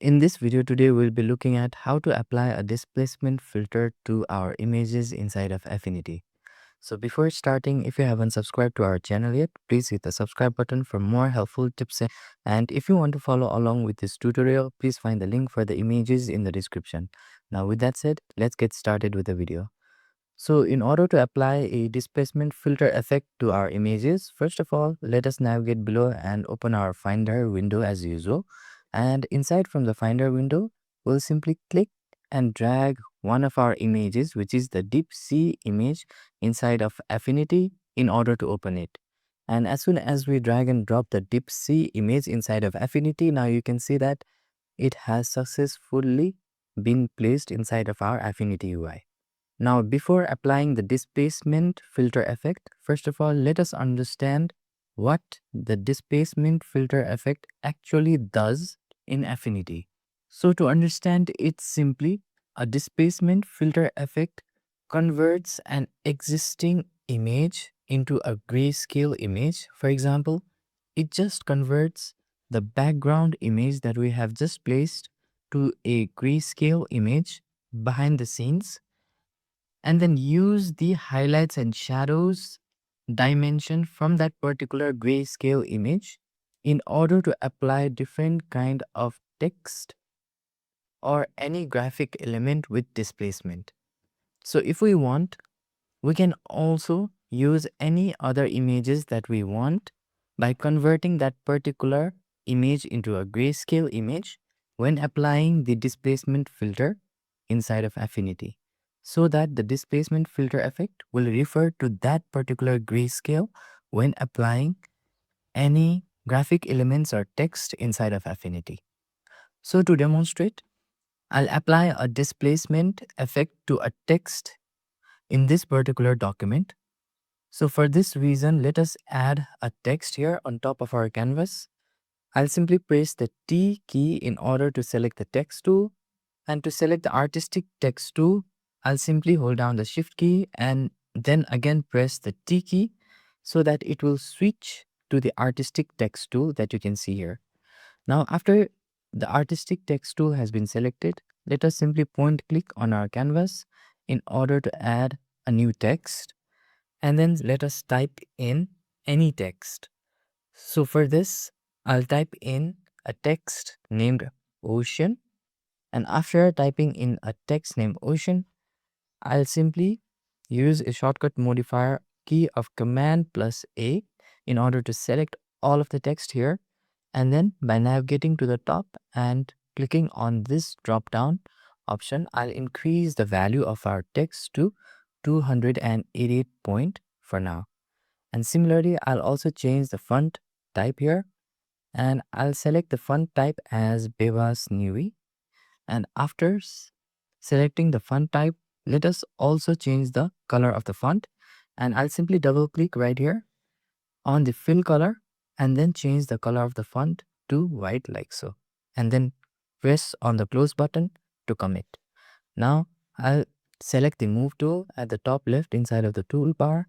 In this video today, we'll be looking at how to apply a displacement filter to our images inside of Affinity. So before starting, if you haven't subscribed to our channel yet, please hit the subscribe button for more helpful tips. And if you want to follow along with this tutorial, please find the link for the images in the description. Now with that said, let's get started with the video. So in order to apply a displacement filter effect to our images, first of all, let us navigate below and open our Finder window as usual. And inside from the Finder window, we'll simply click and drag one of our images, which is the deep sea image inside of Affinity in order to open it. And as soon as we drag and drop the deep sea image inside of Affinity, now you can see that it has successfully been placed inside of our Affinity UI. Now, before applying the displacement filter effect, first of all, let us understand what the displacement filter effect actually does in Affinity. So to understand it simply, a displacement filter effect converts an existing image into a grayscale image. For example, it just converts the background image that we have just placed to a grayscale image behind the scenes, and then use the highlights and shadows dimension from that particular grayscale image in order to apply different kind of text or any graphic element with displacement. So if we want, we can also use any other images that we want by converting that particular image into a grayscale image when applying the displacement filter inside of Affinity, so that the displacement filter effect will refer to that particular grayscale when applying any graphic elements or text inside of Affinity. So to demonstrate, I'll apply a displacement effect to a text in this particular document. So for this reason, let us add a text here on top of our canvas. I'll simply press the T key in order to select the text tool. And to select the artistic text tool, I'll simply hold down the Shift key and then again press the T key so that it will switch to the artistic text tool that you can see here. Now, after the artistic text tool has been selected, let us simply point click on our canvas in order to add a new text, and then let us type in any text. So for this, I'll type in a text named ocean, and after typing in a text named ocean, I'll simply use a shortcut modifier key of Command plus A in order to select all of the text here. And then by navigating to the top and clicking on this drop down option, I'll increase the value of our text to 288 point for now. And similarly, I'll also change the font type here, and I'll select the font type as Bevas Newy. And after selecting the font type, let us also change the color of the font. And I'll simply double click right here on the fill color and then change the color of the font to white like so. And then press on the close button to commit. Now I'll select the move tool at the top left inside of the toolbar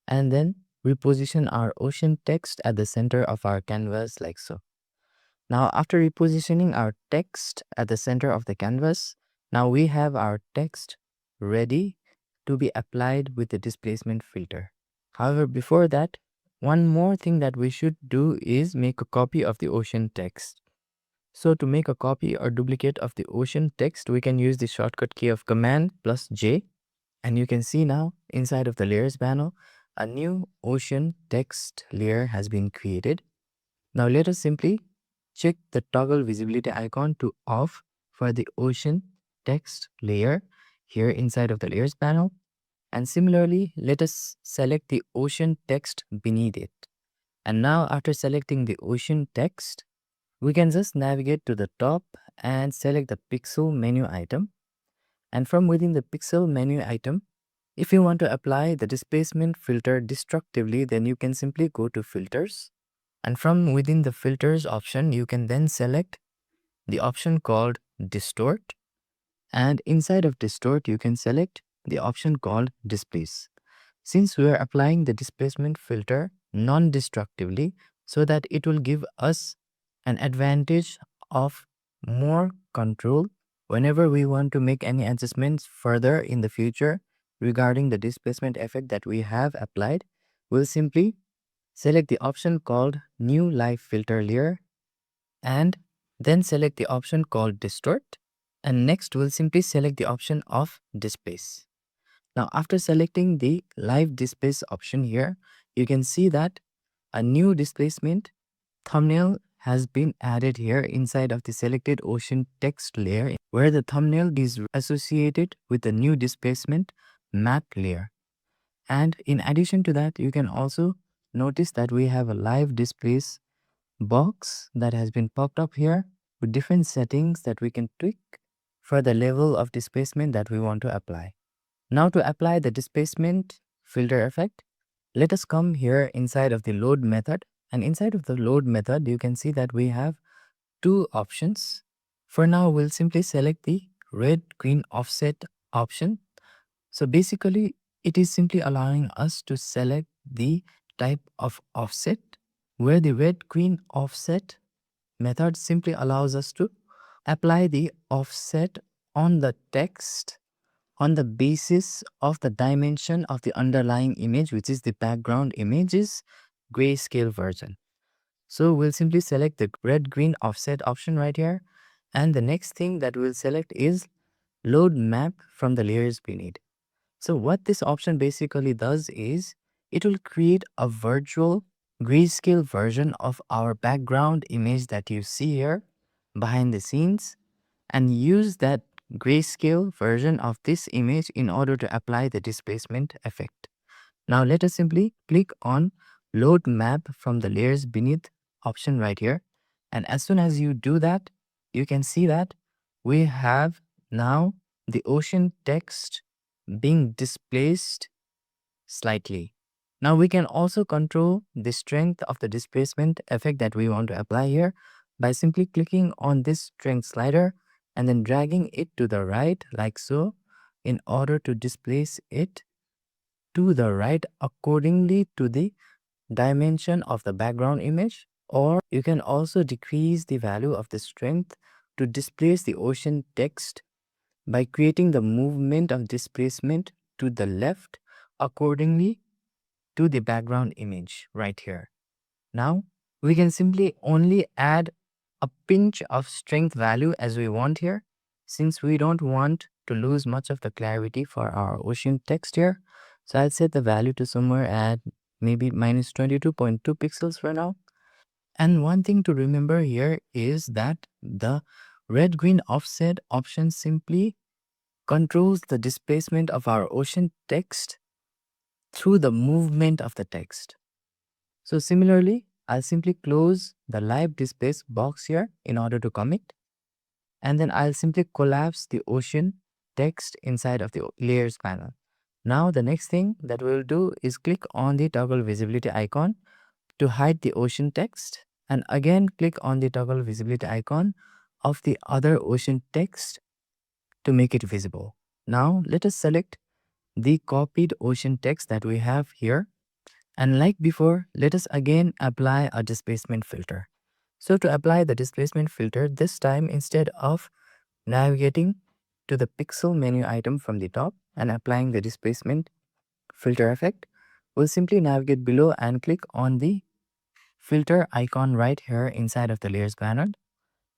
and then reposition our ocean text at the center of our canvas like so. Now after repositioning our text at the center of the canvas, now we have our text ready to be applied with the displacement filter. However, before that, one more thing that we should do is make a copy of the ocean text. So to make a copy or duplicate of the ocean text, we can use the shortcut key of Command plus J. And you can see now inside of the layers panel, a new ocean text layer has been created. Now let us simply check the toggle visibility icon to off for the ocean text layer here inside of the layers panel. And similarly, let us select the ocean text beneath it. And now after selecting the ocean text, we can just navigate to the top and select the pixel menu item. And from within the pixel menu item, if you want to apply the displacement filter destructively, then you can simply go to filters. And from within the filters option, you can then select the option called distort. And inside of distort, you can select the option called displace. Since we are applying the displacement filter non-destructively, so that it will give us an advantage of more control whenever we want to make any adjustments further in the future regarding the displacement effect that we have applied. We'll simply select the option called New Live Filter Layer and then select the option called Distort. And next, we'll simply select the option of Displace. Now, after selecting the Live Displace option here, you can see that a new displacement thumbnail has been added here inside of the selected ocean text layer, where the thumbnail is associated with the new displacement map layer. And in addition to that, you can also notice that we have a live displace box that has been popped up here with different settings that we can tweak for the level of displacement that we want to apply. Now to apply the displacement filter effect, let us come here inside of the load method, and inside of the load method you can see that we have two options. For now we'll simply select the red green offset option. So basically it is simply allowing us to select the type of offset, where the red green offset method simply allows us to apply the offset on the text on the basis of the dimension of the underlying image, which is the background image's grayscale version. So we'll simply select the red green offset option right here. And the next thing that we'll select is load map from the layers beneath. So what this option basically does is it will create a virtual grayscale version of our background image that you see here behind the scenes, and use that grayscale version of this image in order to apply the displacement effect. Now let us simply click on load map from the layers beneath option right here. And as soon as you do that, you can see that we have now the ocean text being displaced slightly. Now we can also control the strength of the displacement effect that we want to apply here by simply clicking on this strength slider and then dragging it to the right like so in order to displace it to the right accordingly to the dimension of the background image. Or you can also decrease the value of the strength to displace the ocean text by creating the movement of displacement to the left accordingly to the background image right here. Now we can simply only add a pinch of strength value as we want here, since we don't want to lose much of the clarity for our ocean text here. So I'll set the value to somewhere at maybe minus 22.2 pixels for now. And one thing to remember here is that the red green offset option simply controls the displacement of our ocean text through the movement of the text. So similarly, I'll simply close the live displace box here in order to commit. And then I'll simply collapse the ocean text inside of the layers panel. Now the next thing that we'll do is click on the toggle visibility icon to hide the ocean text, and again click on the toggle visibility icon of the other ocean text to make it visible. Now let us select the copied ocean text that we have here. And like before, let us again apply a displacement filter. So to apply the displacement filter, this time instead of navigating to the pixel menu item from the top and applying the displacement filter effect, we'll simply navigate below and click on the filter icon right here inside of the layers panel.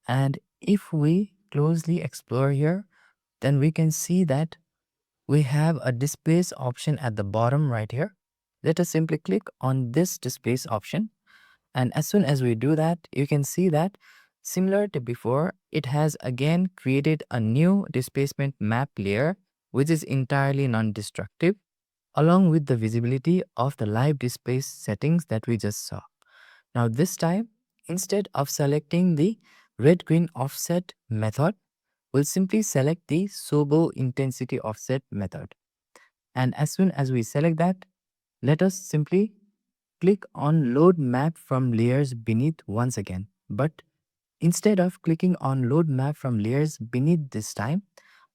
And if we closely explore here, then we can see that we have a displace option at the bottom right here. Let us simply click on this displace option. And as soon as we do that, you can see that similar to before, it has again created a new displacement map layer, which is entirely non-destructive, along with the visibility of the live displace settings that we just saw. Now this time, instead of selecting the red-green offset method, we'll simply select the Sobo intensity offset method. And as soon as we select that, let us simply click on load map from layers beneath once again. But instead of clicking on load map from layers beneath this time,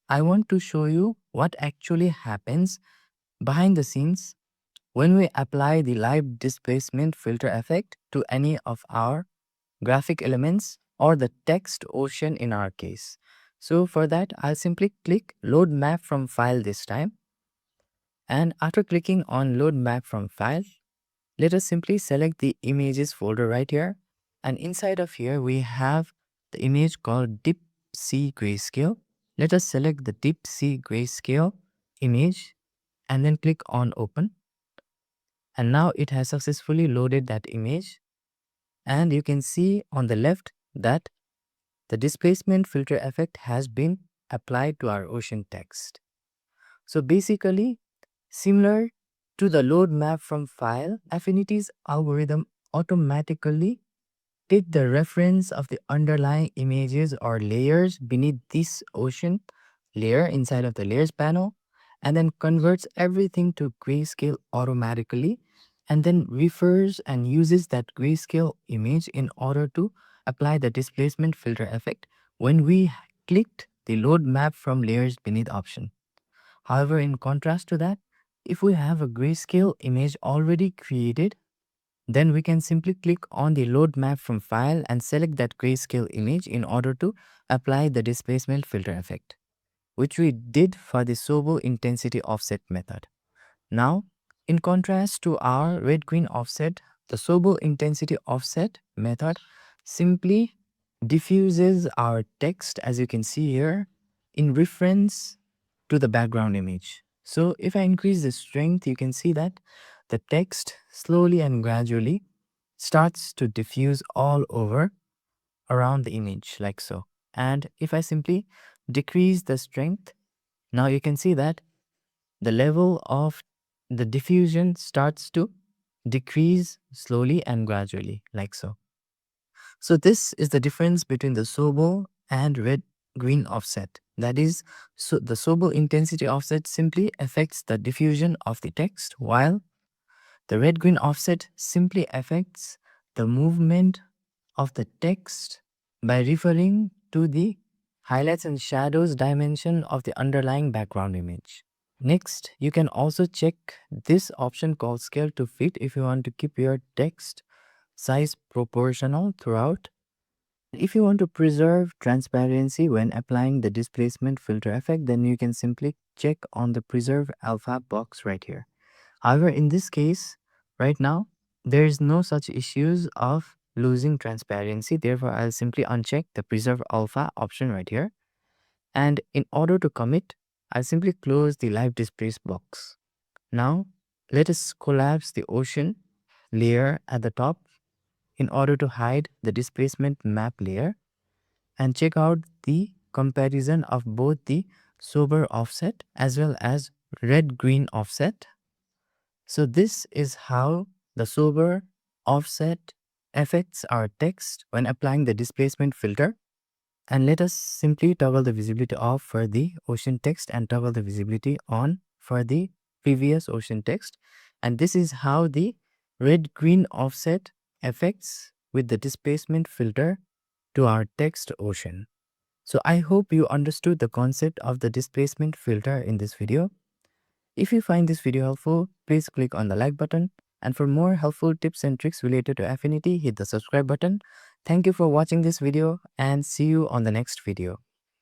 I want to show you what actually happens behind the scenes when we apply the live displacement filter effect to any of our graphic elements or the text ocean in our case. So for that, I'll simply click load map from file this time. And after clicking on load map from file, let us simply select the images folder right here. And inside of here, we have the image called Deep Sea Grayscale. Let us select the Deep Sea Grayscale image and then click on open. And now it has successfully loaded that image. And you can see on the left that the displacement filter effect has been applied to our ocean text. So basically, similar to the load map from file, Affinity's algorithm automatically take the reference of the underlying images or layers beneath this ocean layer inside of the layers panel, and then converts everything to grayscale automatically, and then refers and uses that grayscale image in order to apply the displacement filter effect when we clicked the load map from layers beneath option. However, in contrast to that, if we have a grayscale image already created, then we can simply click on the load map from file and select that grayscale image in order to apply the displacement filter effect, which we did for the Sobel intensity offset method. Now, in contrast to our red-green offset, the Sobel intensity offset method simply diffuses our text, as you can see here, in reference to the background image. So if I increase the strength, you can see that the text slowly and gradually starts to diffuse all over around the image like so. And if I simply decrease the strength, now you can see that the level of the diffusion starts to decrease slowly and gradually like so. So this is the difference between the Sobel and red-green offset. That is, so the Sobel intensity offset simply affects the diffusion of the text, while the red-green offset simply affects the movement of the text by referring to the highlights and shadows dimension of the underlying background image. Next, you can also check this option called scale to fit if you want to keep your text size proportional throughout. If you want to preserve transparency when applying the displacement filter effect, then you can simply check on the preserve alpha box right here. However, in this case, right now, there is no such issues of losing transparency. Therefore, I'll simply uncheck the preserve alpha option right here. And in order to commit, I'll simply close the live displace box. Now, let us collapse the ocean layer at the top in order to hide the displacement map layer and check out the comparison of both the sober offset as well as red-green offset. So this is how the sober offset affects our text when applying the displacement filter. And let us simply toggle the visibility off for the ocean text and toggle the visibility on for the previous ocean text. And this is how the red-green offset affects with the displacement filter to our text ocean. So I hope you understood the concept of the displacement filter in this video. If you find this video helpful, please click on the like button. And for more helpful tips and tricks related to Affinity, hit the subscribe button. Thank you for watching this video and see you on the next video.